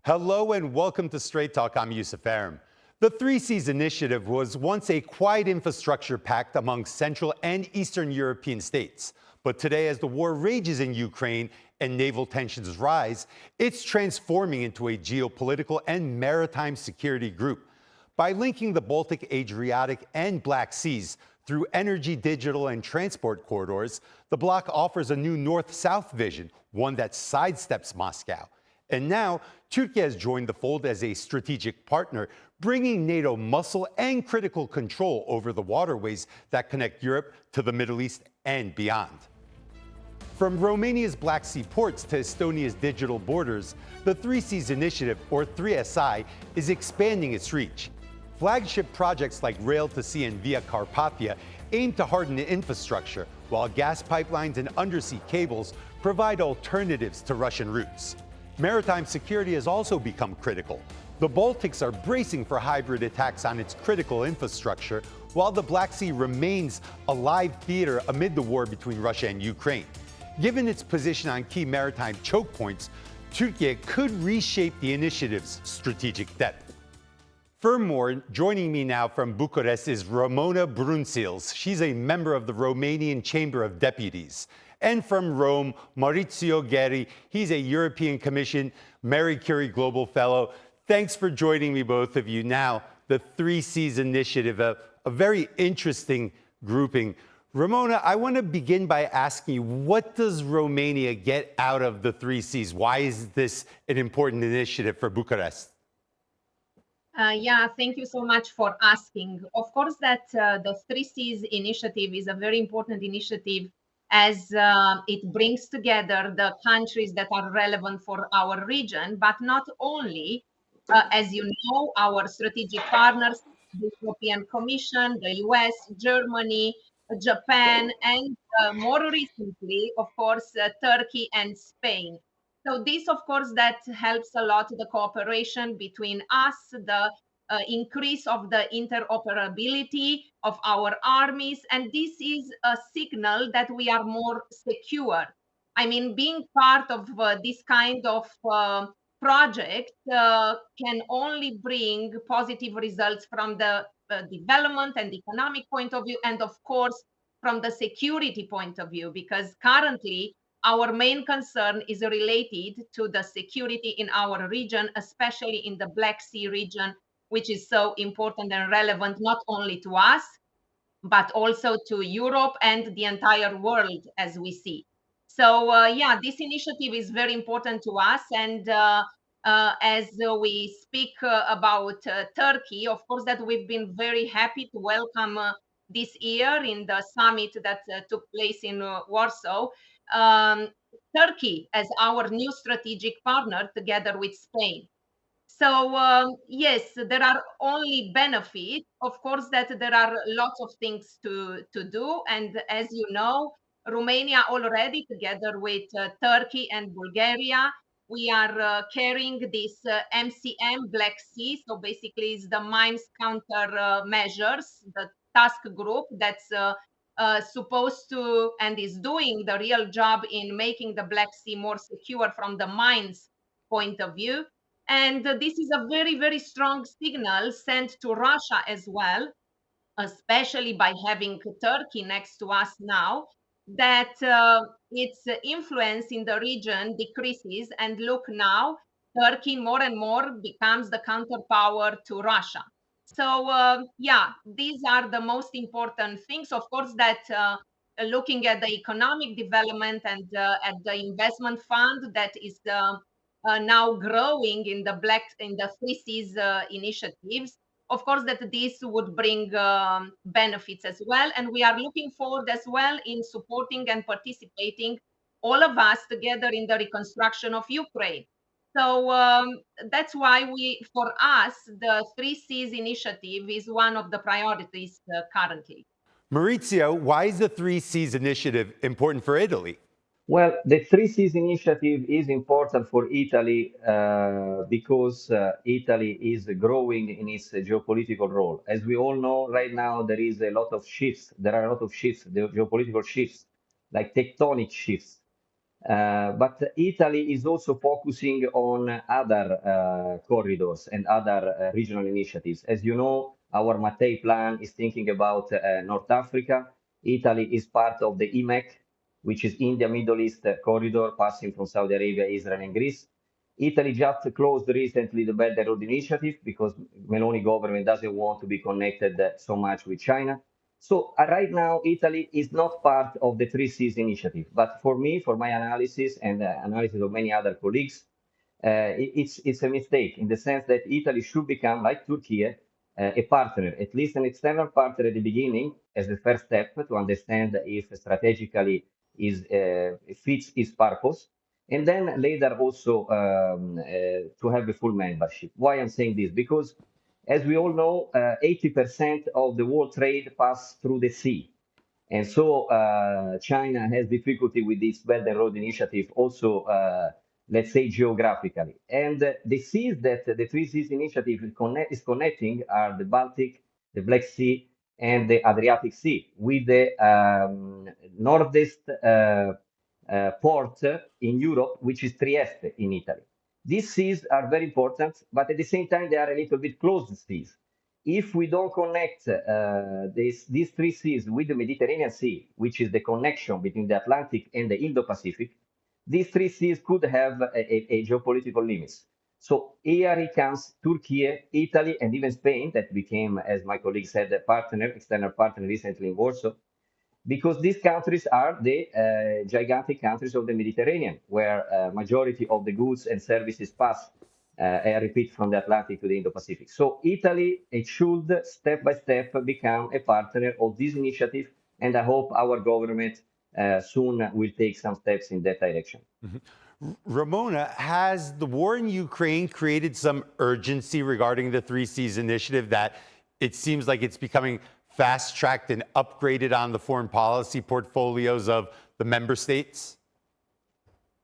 Hello and welcome to Straight Talk. I'm Yusuf Aram. The Three Seas Initiative was once a quiet infrastructure pact among Central and Eastern European states. But today, as the war rages in Ukraine and naval tensions rise, it's transforming into a geopolitical and maritime security group. By linking the Baltic, Adriatic, and Black Seas through energy, digital, and transport corridors, the bloc offers a new north-south vision, one that sidesteps Moscow. And now, Turkey has joined the fold as a strategic partner, bringing NATO muscle and critical control over the waterways that connect Europe to the Middle East and beyond. From Romania's Black Sea ports to Estonia's digital borders, the Three Seas Initiative, or 3SI, is expanding its reach. Flagship projects like Rail2Sea and Via Carpathia aim to harden infrastructure, while gas pipelines and undersea cables provide alternatives to Russian routes. Maritime security has also become critical. The Baltics are bracing for hybrid attacks on its critical infrastructure, while the Black Sea remains a live theater amid the war between Russia and Ukraine. Given its position on key maritime choke points, Turkiye could reshape the initiative's strategic depth. For more, joining me now from Bucharest is Ramona Brunsils. She's a member of the Romanian Chamber of Deputies. And from Rome, Maurizio Gheri. He's a European Commission Marie Curie Global Fellow. Thanks for joining me, both of you. Now, the Three Seas Initiative, a very interesting grouping. Ramona, I want to begin by asking you, what does Romania get out of the Three Seas? Why is this an important initiative for Bucharest? Thank you so much for asking. Of course, that the Three Seas Initiative is a very important initiative as it brings together the countries that are relevant for our region, but not only, as you know, our strategic partners, the European Commission, the US, Germany, Japan, and more recently, of course, Turkey and Spain. So this, of course, that helps a lot the cooperation between us, the increase of the interoperability of our armies. And this is a signal that we are more secure. I mean, being part of this kind of project can only bring positive results from the development and economic point of view, and of course, from the security point of view, because currently our main concern is related to the security in our region, especially in the Black Sea region, which is so important and relevant not only to us, but also to Europe and the entire world, as we see. So, this initiative is very important to us. And as we speak about Turkey, of course, that we've been very happy to welcome this year in the summit that took place in Warsaw, Turkey as our new strategic partner together with Spain. So yes, there are only benefits. Of course, that there are lots of things to do. And as you know, Romania already together with Turkey and Bulgaria, we are carrying this MCM Black Sea. So basically, it's the mines counter measures, the task group that's supposed to and is doing the real job in making the Black Sea more secure from the mines point of view. And this is a very, very strong signal sent to Russia as well, especially by having Turkey next to us now, that its influence in the region decreases. And look now, Turkey more and more becomes the counterpower to Russia. So these are the most important things. Of course, that looking at the economic development and at the investment fund that is now growing in the Three Seas initiatives, of course, that this would bring benefits as well. And we are looking forward as well in supporting and participating, all of us together, in the reconstruction of Ukraine. So that's why for us, the Three Seas initiative is one of the priorities currently. Maurizio, why is the Three Seas Initiative important for Italy? Well, the Three Seas Initiative is important for Italy because Italy is growing in its geopolitical role. As we all know, right now there is a lot of shifts. There are a lot of shifts, the geopolitical shifts, like tectonic shifts. But Italy is also focusing on other corridors and other regional initiatives. As you know, our Mattei plan is thinking about North Africa. Italy is part of the EMEC, which is India Middle East corridor passing from Saudi Arabia, Israel, and Greece. Italy just closed recently the Belt and Road Initiative because Meloni government doesn't want to be connected so much with China. So right now, Italy is not part of the Three Seas initiative. But for me, for my analysis and analysis of many other colleagues, it's a mistake in the sense that Italy should become, like Turkey, a partner, at least an external partner at the beginning, as the first step to understand if strategically it fits its purpose, and then later also to have a full membership. Why I'm saying this? Because as we all know, 80% of the world trade passes through the sea. And so China has difficulty with this Belt and Road Initiative also, let's say, geographically. And the seas that the Three Seas Initiative is connecting are the Baltic, the Black Sea, and the Adriatic Sea, with the northeast port in Europe, which is Trieste in Italy. These seas are very important, but at the same time, they are a little bit closed seas. If we don't connect these three seas with the Mediterranean Sea, which is the connection between the Atlantic and the Indo-Pacific, these three seas could have a geopolitical limits. So here it comes Turkey, Italy, and even Spain, that became, as my colleague said, a partner, external partner recently in Warsaw, because these countries are the gigantic countries of the Mediterranean, where majority of the goods and services pass, I repeat, from the Atlantic to the Indo-Pacific. So Italy, it should step by step become a partner of this initiative, and I hope our government soon will take some steps in that direction. Ramona, has the war in Ukraine created some urgency regarding the Three Seas initiative that it seems like it's becoming fast-tracked and upgraded on the foreign policy portfolios of the member states?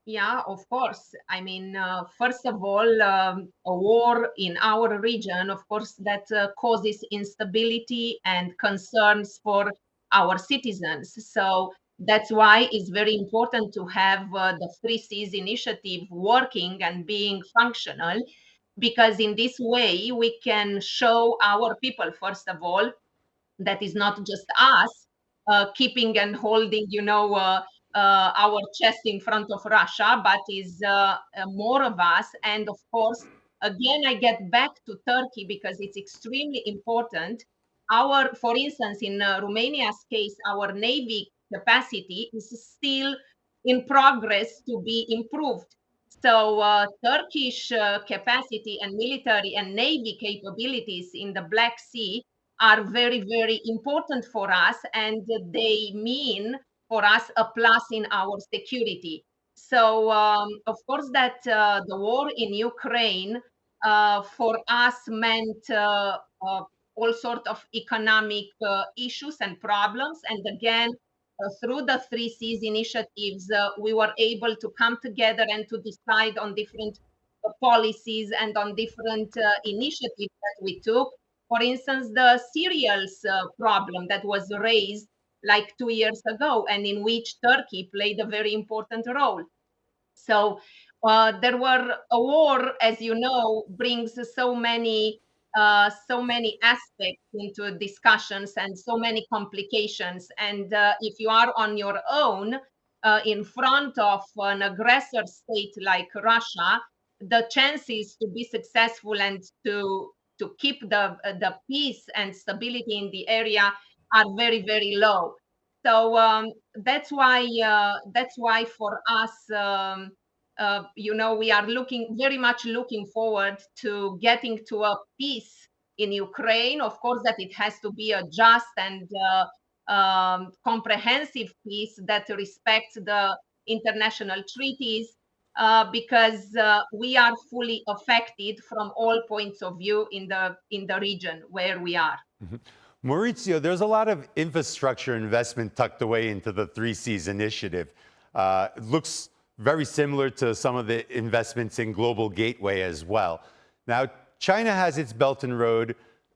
Yeah, of course. I mean, first of all, a war in our region, of course, that causes instability and concerns for our citizens. So that's why it's very important to have the Three Seas initiative working and being functional, because in this way we can show our people, first of all, that is not just us keeping and holding, our chest in front of Russia, but is more of us. And of course, again, I get back to Turkey because it's extremely important. For instance, in Romania's case, our navy capacity is still in progress to be improved. So Turkish capacity and military and navy capabilities in the Black Sea are very, very important for us, and they mean for us a plus in our security. So, of course, that the war in Ukraine for us meant all sorts of economic issues and problems. And again, through the Three Seas initiatives, we were able to come together and to decide on different policies and on different initiatives that we took. For instance, the cereals problem that was raised like 2 years ago, and in which Turkey played a very important role. So there were a war, as you know, brings so many aspects into discussions and so many complications. And if you are on your own in front of an aggressor state like Russia, the chances to be successful and to keep the peace and stability in the area are very, very low. So that's why for us, we are very much looking forward to getting to a peace in Ukraine. Of course, that it has to be a just and comprehensive peace that respects the international treaties, because we are fully affected from all points of view in the region where we are. Mm-hmm. Maurizio, there's a lot of infrastructure investment tucked away into the Three Seas initiative. It looks very similar to some of the investments in Global Gateway as well. Now, China has its Belt and Road.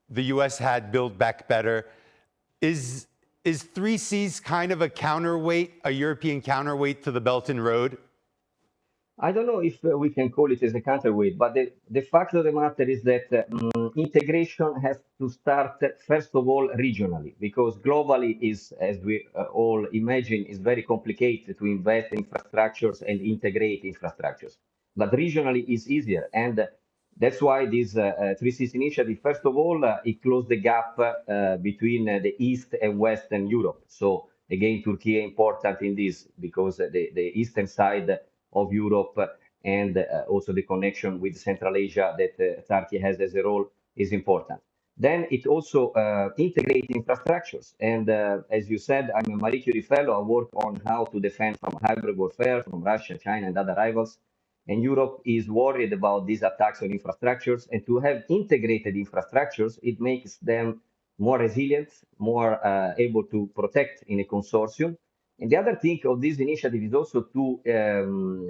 The U.S. had Build Back Better. Is Three Seas kind of a counterweight, a European counterweight to the Belt and Road? I don't know if we can call it as a counterweight, but the fact of the matter is that integration has to start, first of all, regionally, because globally is, as we all imagine, is very complicated to invest in infrastructures and integrate infrastructures. But regionally is easier. And that's why this 3Cs initiative, first of all, it closed the gap between the East and Western Europe. So again, Turkey is important in this because the eastern side of Europe and also the connection with Central Asia that Turkey has as a role is important. Then it also integrates infrastructures. And as you said, I'm a Marie Curie fellow. I work on how to defend from hybrid warfare from Russia, China, and other rivals. And Europe is worried about these attacks on infrastructures. And to have integrated infrastructures, it makes them more resilient, more able to protect in a consortium. And the other thing of this initiative is also to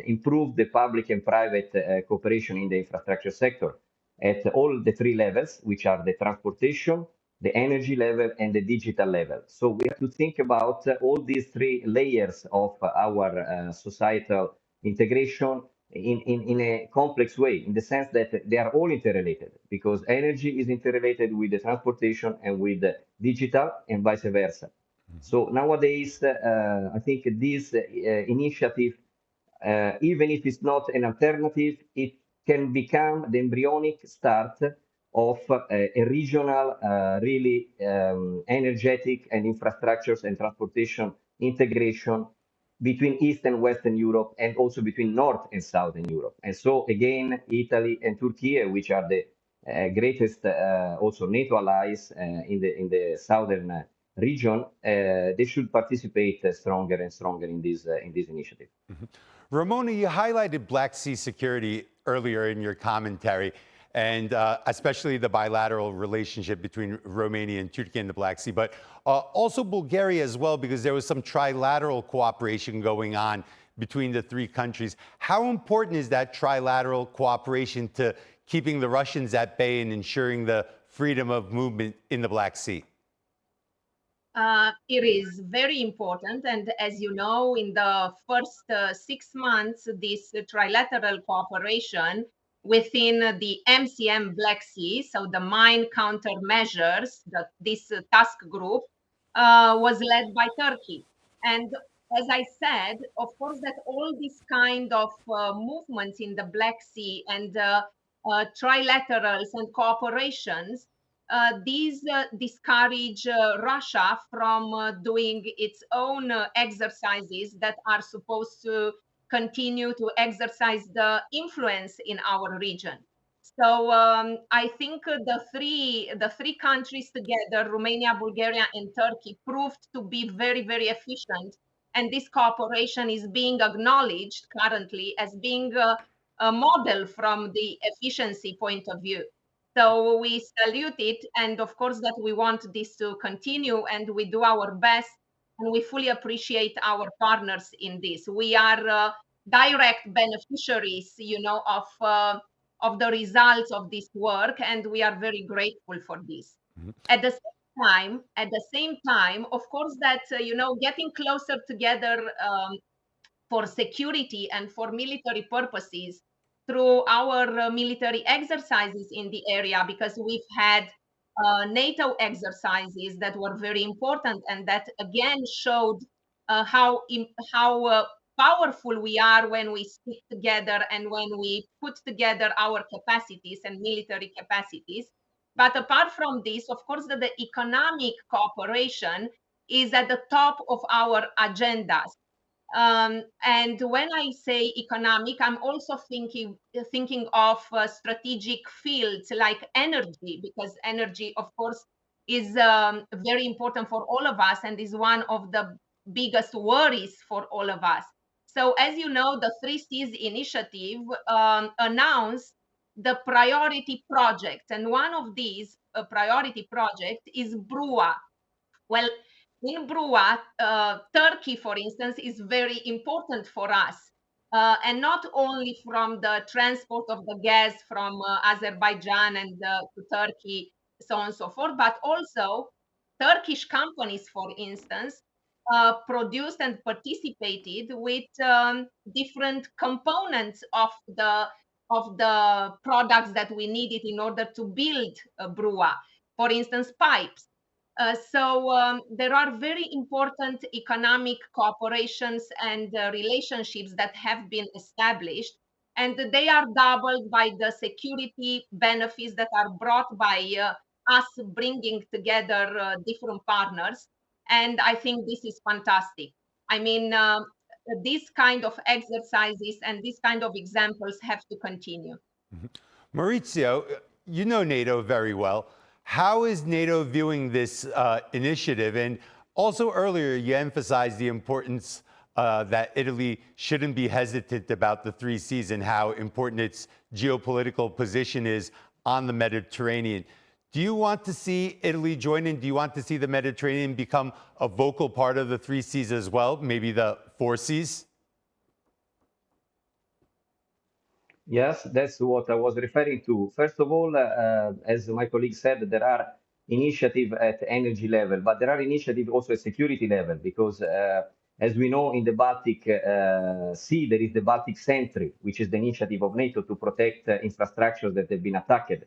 improve the public and private cooperation in the infrastructure sector at all the three levels, which are the transportation, the energy level, and the digital level. So we have to think about all these three layers of our societal integration in a complex way, in the sense that they are all interrelated, because energy is interrelated with the transportation and with the digital and vice versa. So nowadays, I think this initiative, even if it's not an alternative, it can become the embryonic start of a regional, really energetic and infrastructures and transportation integration between East and Western Europe and also between North and Southern Europe. And so again, Italy and Turkey, which are the greatest also NATO allies in the southern region, they should participate stronger and stronger in this initiative. Ramona, you highlighted Black Sea security earlier in your commentary, and especially the bilateral relationship between Romania and Turkey and the Black Sea, but also Bulgaria as well, because there was some trilateral cooperation going on between the three countries. How important is that trilateral cooperation to keeping the Russians at bay and ensuring the freedom of movement in the Black Sea? It is very important. And as you know, in the first 6 months, this trilateral cooperation within the MCM Black Sea, so the mine countermeasures, this task group, was led by Turkey. And as I said, of course, that all these kind of movements in the Black Sea and trilaterals and cooperations, these discourage Russia from doing its own exercises that are supposed to continue to exercise the influence in our region. So I think the three countries together, Romania, Bulgaria, and Turkey, proved to be very, very efficient. And this cooperation is being acknowledged currently as being a model from the efficiency point of view. So we salute it, and of course that we want this to continue, and we do our best, and we fully appreciate our partners in this. We are direct beneficiaries, of the results of this work, and we are very grateful for this. At the same time, of course, that getting closer together for security and for military purposes through our military exercises in the area, because we've had NATO exercises that were very important and that again showed how powerful we are when we stick together and when we put together our capacities and military capacities. But apart from this, of course, the economic cooperation is at the top of our agendas. And when I say economic, I'm also thinking of strategic fields like energy, because energy, of course, is very important for all of us and is one of the biggest worries for all of us. So, as you know, the 3Cs initiative announced the priority projects, and one of these priority projects is BRUA. Well, in BRUA, Turkey, for instance, is very important for us. And not only from the transport of the gas from Azerbaijan and to Turkey, so on and so forth, but also Turkish companies, for instance, produced and participated with different components of the products that we needed in order to build a brewer. For instance, pipes. So there are very important economic cooperations and relationships that have been established, and they are doubled by the security benefits that are brought by us bringing together different partners. And I think this is fantastic. I mean, these kind of exercises and these kind of examples have to continue. Maurizio, you know NATO very well. How is NATO viewing this initiative? And also earlier, you emphasized the importance that Italy shouldn't be hesitant about the three seas and how important its geopolitical position is on the Mediterranean. Do you want to see Italy join in? Do you want to see the Mediterranean become a vocal part of the three seas as well, maybe the four seas? Yes, that's what I was referring to. First of all, as my colleague said, there are initiatives at energy level, but there are initiatives also at security level, because as we know, in the Baltic Sea, there is the Baltic Sentry, which is the initiative of NATO to protect infrastructures that have been attacked,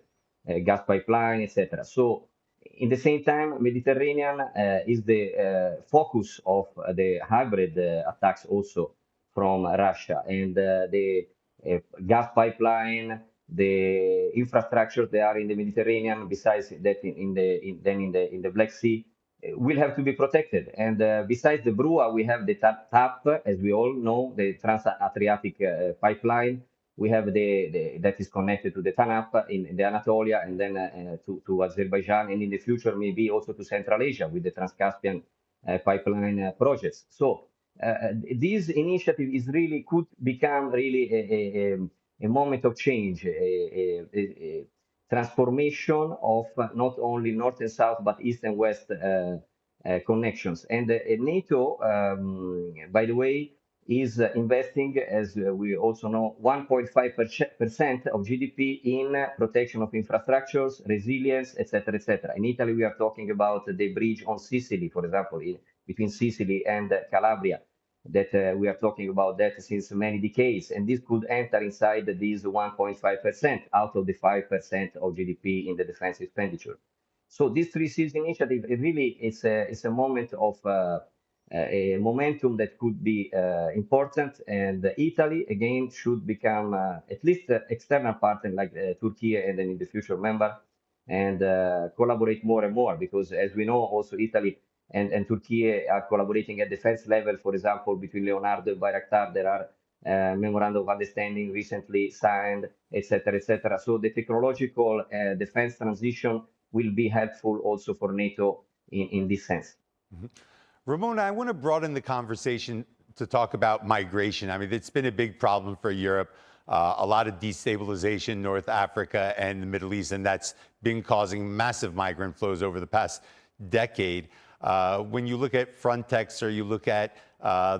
gas pipeline, etc. So, in the same time, Mediterranean is the focus of the hybrid attacks also from Russia, and the gas pipeline, the infrastructures that are in the Mediterranean, besides that in the Black Sea, will have to be protected. And besides the Brua, we have the TAP, as we all know, the Trans-Adriatic pipeline. We have that is connected to the TANAP in the Anatolia, and then to Azerbaijan, and in the future maybe also to Central Asia with the Trans-Caspian pipeline projects. So this initiative is really could become really a moment of change, a transformation of not only north and south but east and west connections. And NATO, by the way, is investing, as we also know, 1.5% of GDP in protection of infrastructures, resilience, etc., etc. In Italy, we are talking about the bridge on Sicily, for example, between Sicily and Calabria, that we are talking about that since many decades, and this could enter inside these 1.5% out of the 5% of GDP in the defense expenditure. So this three seas initiative, it really is a moment of a momentum that could be important, and Italy again should become at least external partner like Turkiye, and then in the future member, and collaborate more and more, because as we know, also Italy and Turkiye are collaborating at defense level. For example, between Leonardo and Bayraktar, there are memorandum of understanding recently signed, etc., etc. So the technological defense transition will be helpful also for NATO in this sense. Mm-hmm. Ramona, I want to broaden the conversation to talk about migration. I mean, it's been a big problem for Europe. A lot of destabilization, North Africa and the Middle East, and that's been causing massive migrant flows over the past decade. When you look at Frontex, or you look at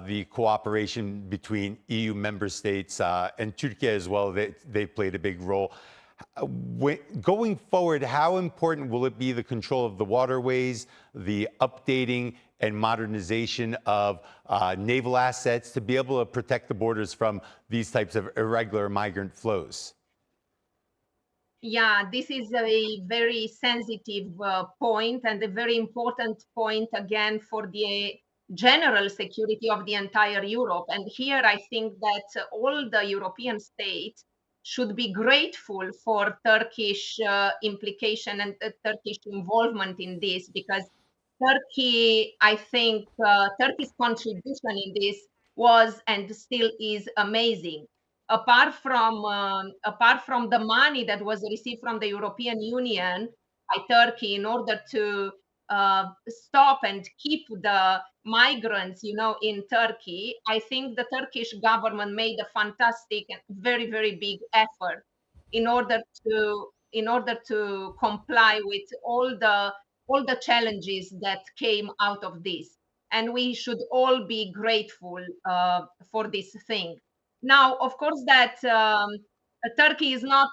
the cooperation between EU member states and Turkey as well, they played a big role. Going forward, how important will it be the control of the waterways, the updating and modernization of naval assets to be able to protect the borders from these types of irregular migrant flows? Yeah, this is a very sensitive point, and a very important point again for the general security of the entire Europe. And here I think that all the European states should be grateful for Turkish implication and Turkish involvement in this, because Turkey, I think Turkey's contribution in this was and still is amazing. Apart from the money that was received from the European Union by Turkey in order to stop and keep the migrants, in Turkey, I think the Turkish government made a fantastic and very, very big effort in order to comply with all the challenges that came out of this. And we should all be grateful for this thing. Now, of course, that Turkey is not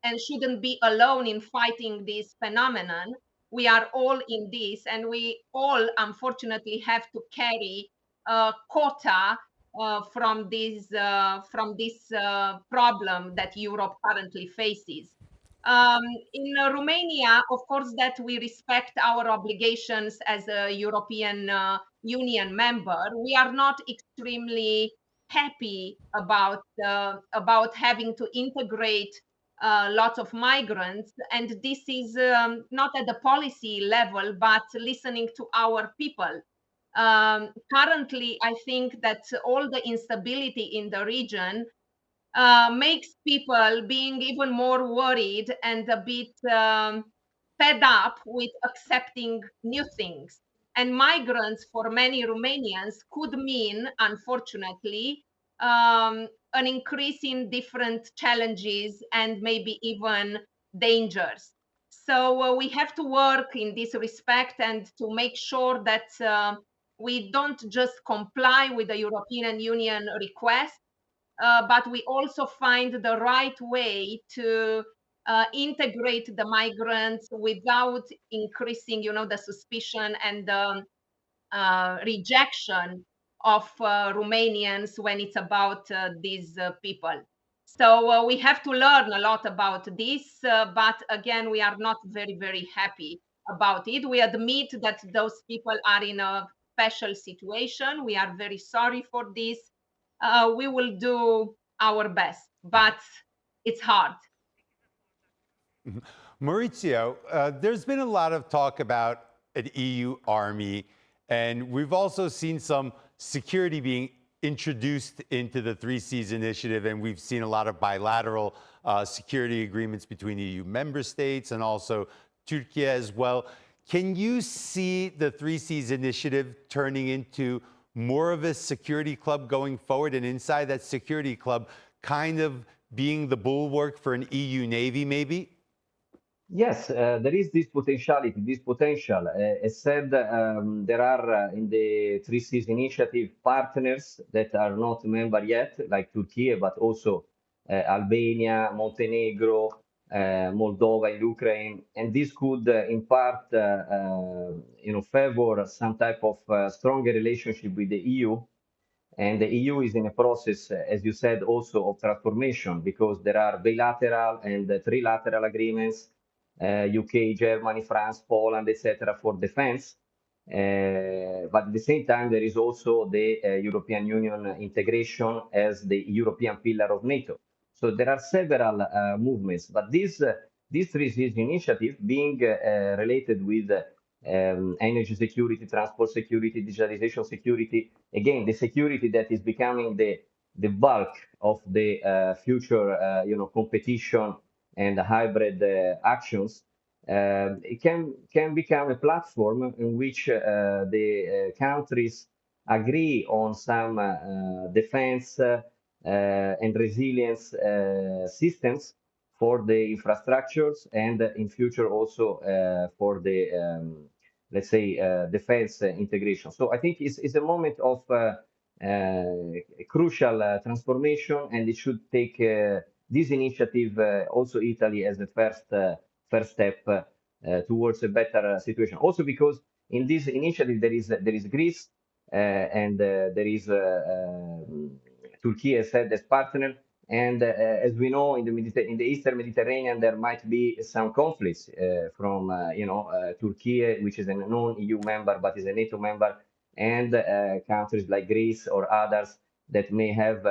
and shouldn't be alone in fighting this phenomenon. we are all in this, and we all unfortunately have to carry a quota from this problem that Europe currently faces. Um, in Romania, of course, that we respect our obligations as a European Union member. We are not extremely happy about having to integrate lots of migrants, and this is not at the policy level, but listening to our people. Currently, I think that all the instability in the region makes people being even more worried and a bit fed up with accepting new things. And migrants for many Romanians could mean, unfortunately, an increase in different challenges and maybe even dangers. So we have to work in this respect and to make sure that we don't just comply with the European Union request, but we also find the right way to integrate the migrants without increasing, the suspicion and the rejection of Romanians when it's about these people. So we have to learn a lot about this, but again, we are not very, very happy about it. We admit that those people are in a special situation. We are very sorry for this. We will do our best, but it's hard. Maurizio, there's been a lot of talk about an EU army, and we've also seen some security being introduced into the Three Seas initiative, and we've seen a lot of bilateral security agreements between EU member states and also Turkiye as well. Can you see the Three Seas initiative turning into more of a security club going forward, and inside that security club kind of being the bulwark for an EU Navy maybe? Yes, there is this potentiality, this potential. As said, there are in the Three Seas initiative partners that are not member yet, like Turkey, but also Albania, Montenegro, Moldova, and Ukraine, and this could, in part, favor some type of stronger relationship with the EU. And the EU is in a process, as you said, also of transformation, because there are bilateral and trilateral agreements, UK, Germany, France, Poland, etc., for defense. But at the same time, there is also the European Union integration as the European pillar of NATO. So there are several movements, but this Three Seas initiative being related with energy security, transport security, digitalization security. Again, the security that is becoming the bulk of the future, competition and hybrid actions. It can become a platform in which the countries agree on some defense and resilience systems for the infrastructures, and in future also for the let's say defense integration. So I think it's a moment of crucial transformation, and it should take this initiative, also Italy, as the first step towards a better situation. Also because in this initiative there is Greece and there is Turkey, as said, as partner. And as we know, in the Eastern Mediterranean, there might be some conflicts from, Turkey, which is a non-EU member, but is a NATO member, and countries like Greece or others that may have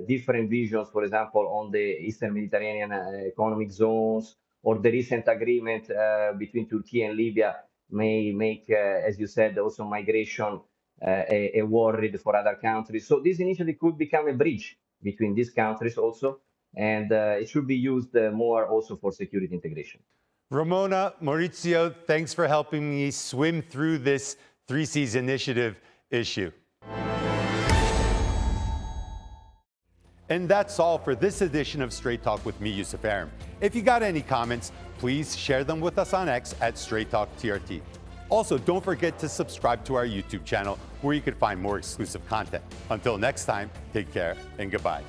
different visions, for example, on the Eastern Mediterranean economic zones, or the recent agreement between Turkey and Libya may make, as you said, also migration a worry for other countries. So this initiative could become a bridge between these countries also, and it should be used more also for security integration. Ramona, Maurizio, thanks for helping me swim through this Three Seas initiative issue. And that's all for this edition of Straight Talk with me, Yusuf Aram. If you got any comments, please share them with us on X at Straight Talk TRT. Also, don't forget to subscribe to our YouTube channel, where you can find more exclusive content. Until next time, take care and goodbye.